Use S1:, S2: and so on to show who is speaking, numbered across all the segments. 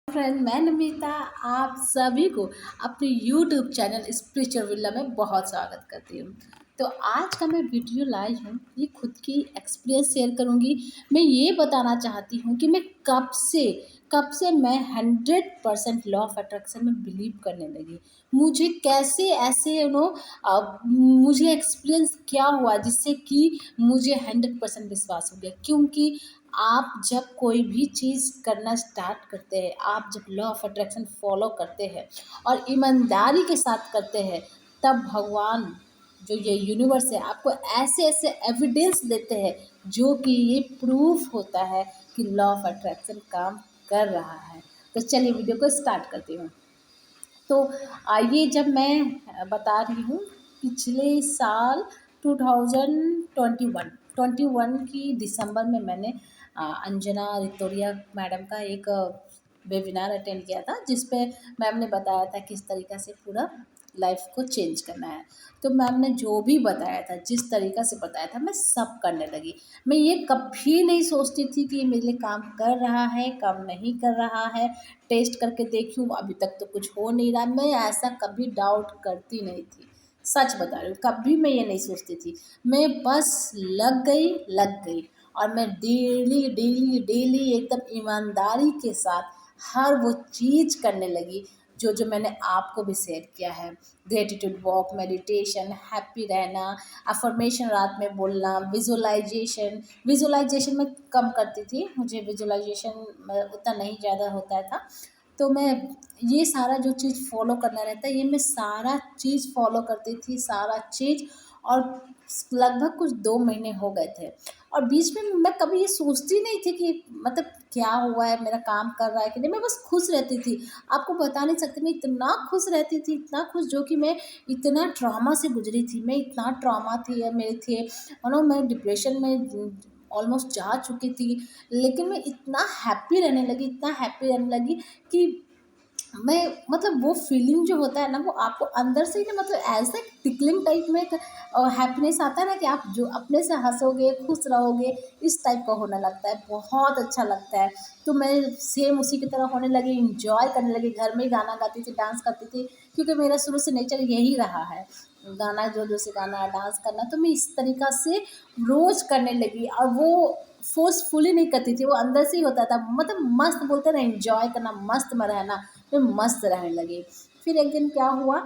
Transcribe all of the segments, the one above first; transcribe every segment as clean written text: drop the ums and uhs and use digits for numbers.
S1: Friend, मैं नमिता आप सभी को अपने यूट्यूब चैनल स्पिरिचुअल विला में बहुत स्वागत करती हूँ। तो आज का मैं वीडियो लाई हूँ, ये खुद की एक्सपीरियंस शेयर करूँगी। मैं ये बताना चाहती हूँ कि मैं कब से मैं 100% लॉ ऑफ अट्रैक्शन में बिलीव करने लगी। मुझे कैसे ऐसे मुझे एक्सपीरियंस क्या हुआ जिससे कि मुझे 100% विश्वास हो गया, क्योंकि आप जब कोई भी चीज़ करना स्टार्ट करते हैं, आप जब लॉ ऑफ अट्रैक्शन फॉलो करते हैं और ईमानदारी के साथ करते हैं, तब भगवान जो ये यूनिवर्स है आपको ऐसे ऐसे एविडेंस देते हैं जो कि ये प्रूफ होता है कि लॉ ऑफ अट्रैक्शन काम कर रहा है। तो चलिए वीडियो को स्टार्ट करती हूँ। तो आइए, जब मैं बता रही हूँ, पिछले साल 2021 की दिसंबर में मैंने अंजना रितोरिया मैडम का एक वेबिनार अटेंड किया था, जिस पे मैम ने बताया था किस तरीक़ा से पूरा लाइफ को चेंज करना है। तो मैम ने जो भी बताया था, जिस तरीक़ा से बताया था, मैं सब करने लगी। मैं ये कभी नहीं सोचती थी कि ये मेरे लिए काम कर रहा है, काम नहीं कर रहा है, टेस्ट करके देखी हूँ, अभी तक तो कुछ हो नहीं रहा। मैं ऐसा कभी डाउट करती नहीं थी, सच बता रही हूँ, कभी मैं ये नहीं सोचती थी। मैं बस लग गई और मैं डेली डेली डेली एकदम ईमानदारी के साथ हर वो चीज़ करने लगी जो जो मैंने आपको भी शेयर किया है। ग्रेटिट्यूड वॉक, मेडिटेशन, हैप्पी रहना, अफर्मेशन रात में बोलना, विजुअलाइजेशन मैं कम करती थी, मुझे विजुअलाइजेशन उतना नहीं ज़्यादा होता था। तो मैं ये सारा जो चीज़ फॉलो करना रहता है, ये मैं सारा चीज़ फॉलो करती थी, सारा चीज़। और लगभग कुछ 2 महीने हो गए थे और बीच में मैं कभी ये सोचती नहीं थी कि मतलब क्या हुआ है, मेरा काम कर रहा है कि नहीं। मैं बस खुश रहती थी, आपको बता नहीं सकती, मैं इतना खुश रहती थी, इतना खुश, जो कि मैं इतना ट्रॉमा से गुजरी थी, मैं इतना ट्रॉमा थी मेरे थे मैं डिप्रेशन में ऑलमोस्ट जा चुकी थी। लेकिन मैं इतना हैप्पी रहने लगी, इतना हैप्पी रहने लगी कि मैं मतलब वो फीलिंग जो होता है ना, वो आपको अंदर से ही ना, मतलब ऐसे टिकलिंग टाइप में एक हैप्पीनेस आता है ना, कि आप जो अपने से हंसोगे, खुश रहोगे, इस टाइप का होने लगता है, बहुत अच्छा लगता है। तो मैं सेम उसी की तरह होने लगी, इंजॉय करने लगी, घर में ही गाना गाती थी, डांस करती थी, क्योंकि मेरा शुरू से नेचर यही रहा है, गाना जो जो से गाना, डांस करना। तो मैं इस तरीक़ा से रोज़ करने लगी और वो फ़ोर्सफुली नहीं करती थी, वो अंदर से ही होता था, मतलब मस्त बोलते हैं ना, एन्जॉय करना, मस्त में रहना। मैं मस्त रहने लगी। फिर एक दिन क्या हुआ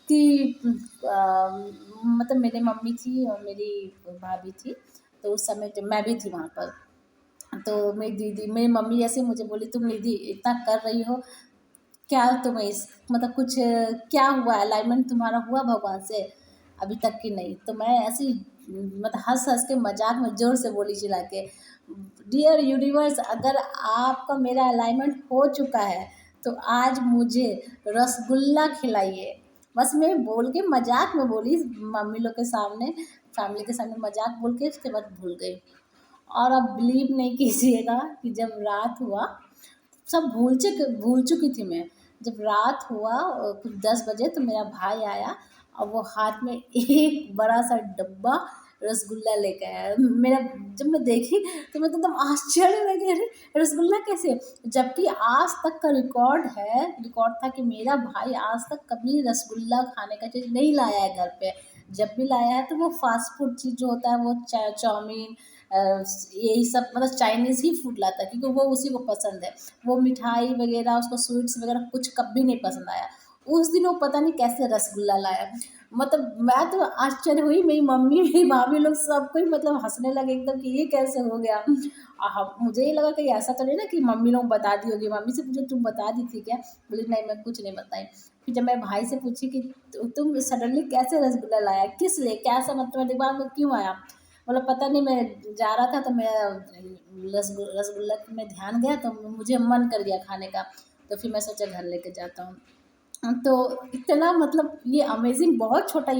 S1: कि मतलब मेरी मम्मी थी और मेरी भाभी थी, तो उस समय जब मैं भी थी वहाँ पर, तो मेरी मम्मी ऐसे मुझे बोली, तुम निधि इतना कर रही हो, क्या तुम्हें इस मतलब कुछ क्या हुआ, अलाइनमेंट तुम्हारा हुआ भगवान से अभी तक कि नहीं? तो मैं ऐसे ही मतलब हँस-हँस के मज़ाक में ज़ोर से बोली चिल्ला के, डियर यूनिवर्स, अगर आपका मेरा अलाइनमेंट हो चुका है, तो आज मुझे रसगुल्ला खिलाइए। बस मैं बोल के मज़ाक में बोली मम्मी लोग के सामने, फैमिली के सामने मज़ाक बोल के उसके बाद भूल गई। और अब बिलीव नहीं कीजिएगा कि जब रात हुआ, सब भूल चुकी थी मैं। जब रात हुआ कुछ 10 बजे, तो मेरा भाई आया और वो हाथ में एक बड़ा-सा डब्बा रसगुल्ला लेके आया। मेरा जब मैं देखी तो मैं तो एकदम आश्चर्य रह गई, अरे! रसगुल्ला कैसे? जबकि आज तक का रिकॉर्ड था कि मेरा भाई आज तक कभी रसगुल्ला खाने का चीज़ नहीं लाया है घर पे। जब भी लाया है तो वो फ़ास्ट फूड चीज़ जो होता है, वो चाउमीन, यही सब, मतलब चाइनीज़ ही फूड लाता है, क्योंकि वो उसी को पसंद है। वो मिठाई वगैरह, उसको स्वीट्स वगैरह कुछ कभी नहीं पसंद आया। उस दिन वो पता नहीं कैसे रसगुल्ला लाया। मतलब मैं तो आश्चर्य हुई, मेरी मम्मी, मेरी भाभी लोग सब कोई मतलब हँसने लगे एकदम कि ये कैसे हो गया? मुझे ये लगा कि ऐसा तो नहीं ना कि मम्मी लोग बता दी होगी। मम्मी से पूछा, तुम बता दी थी क्या? बोली नहीं, मैं कुछ नहीं बताई। फिर जब मैं भाई से पूछी कि तुम सडनली कैसे रसगुल्ला लाया? किस लिए? कैसा, मतलब तुम्हारे दिमाग में क्यों आया? बोला पता नहीं, मैं जा रहा था तो मैं रसगुल्ला में ध्यान गया, तो मुझे मन कर गया खाने का, तो फिर मैं सोचा घर लेके जाता हूँ। तो इतना, मतलब ये अमेज़िंग, बहुत छोटा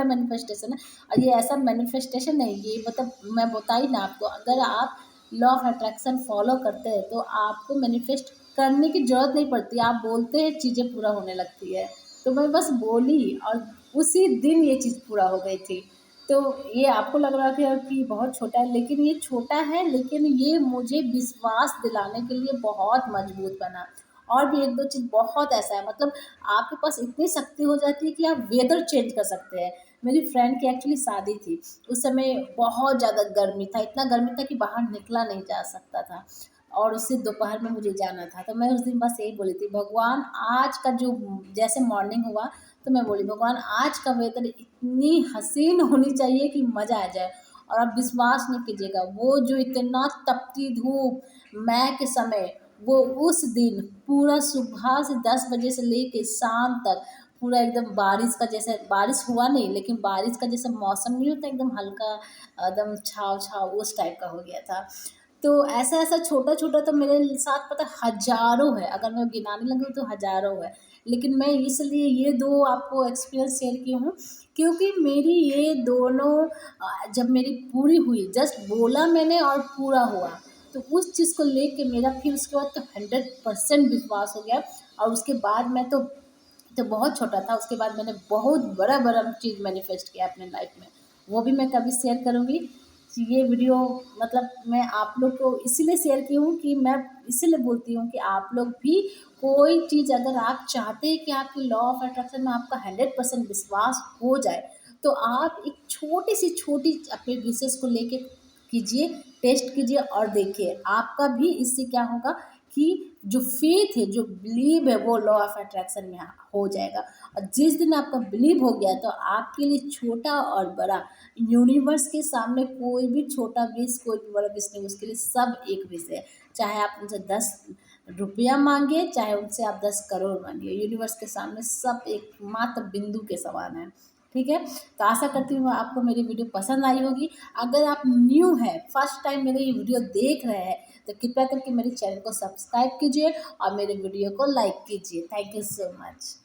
S1: मैनिफेस्टेशन है। और ये ऐसा मैनिफेस्टेशन नहीं, ये मतलब मैं बताई ना आपको, अगर आप लॉ ऑफ अट्रैक्शन फॉलो करते हैं तो आपको मैनिफेस्ट करने की ज़रूरत नहीं पड़ती, आप बोलते हैं चीज़ें पूरा होने लगती है। तो मैं बस बोली और उसी दिन ये चीज़ पूरा हो गई थी। तो ये आपको लग रहा था कि बहुत छोटा है, लेकिन ये छोटा है, लेकिन ये मुझे विश्वास दिलाने के लिए बहुत मजबूत बना। और भी एक दो चीज़ बहुत ऐसा है, मतलब आपके पास इतनी शक्ति हो जाती है कि आप वेदर चेंज कर सकते हैं। मेरी फ्रेंड की एक्चुअली शादी थी, उस समय बहुत ज़्यादा गर्मी था, इतना गर्मी था कि बाहर निकला नहीं जा सकता था, और उससे दोपहर में मुझे जाना था। तो मैं उस दिन बस यही बोली थी, भगवान आज का जो जैसे मॉर्निंग हुआ, तो मैं बोली भगवान आज का वेदर इतनी हसीन होनी चाहिए कि मज़ा आ जाए। और आप विश्वास नहीं कीजिएगा, वो जो इतना तपती धूप मई के समय, वो उस दिन पूरा सुबह से 10 बजे से लेके शाम तक पूरा एकदम बारिश का जैसे, बारिश हुआ नहीं लेकिन बारिश का जैसा मौसम नहीं होता, एकदम हल्का एकदम छाव छाव उस टाइप का हो गया था। तो ऐसा-ऐसा छोटा-छोटा तो मेरे साथ पता है हज़ारों है, अगर मैं गिनाने लगूँ तो हज़ारों है। लेकिन मैं इसलिए ये 2 आपको एक्सपीरियंस शेयर की हूँ, क्योंकि मेरी ये दोनों जब मेरी पूरी हुई, जस्ट बोला मैंने और पूरा हुआ, तो उस चीज़ को लेके मेरा फिर उसके बाद तो 100% विश्वास हो गया। और उसके बाद मैं तो बहुत छोटा था, उसके बाद मैंने बहुत बड़ा-बड़ा चीज़ मैनिफेस्ट किया अपने लाइफ में। वो भी मैं कभी शेयर करूँगी। ये वीडियो मतलब मैं आप लोग को इसीलिए शेयर की हूँ कि मैं इसीलिए बोलती हूँ कि आप लोग भी कोई चीज़ अगर आप चाहते हैं कि आपकी लॉ ऑफ अट्रैक्शन में आपका 100% विश्वास हो जाए, तो आप एक छोटी सी छोटी अपने विशेष को लेके कीजिए, टेस्ट कीजिए और देखिए आपका भी इससे क्या होगा कि जो फेथ है, जो बिलीव है, वो लॉ ऑफ अट्रैक्शन में हो जाएगा। और जिस दिन आपका बिलीव हो गया, तो आपके लिए छोटा और बड़ा यूनिवर्स के सामने कोई भी छोटा विश, कोई भी बड़ा विश नहीं, उसके लिए सब एक विश है। चाहे आप उनसे 10 रुपया मांगे, चाहे उनसे आप 10 करोड़ मांगिए, यूनिवर्स के सामने सब एक मात्र बिंदु के समान है। ठीक है, तो आशा करती हूँ आपको मेरी वीडियो पसंद आई होगी। अगर आप न्यू हैं, फर्स्ट टाइम मेरे ये वीडियो देख रहे हैं, तो कृपया करके मेरे चैनल को सब्सक्राइब कीजिए और मेरे वीडियो को लाइक कीजिए। Thank you so much.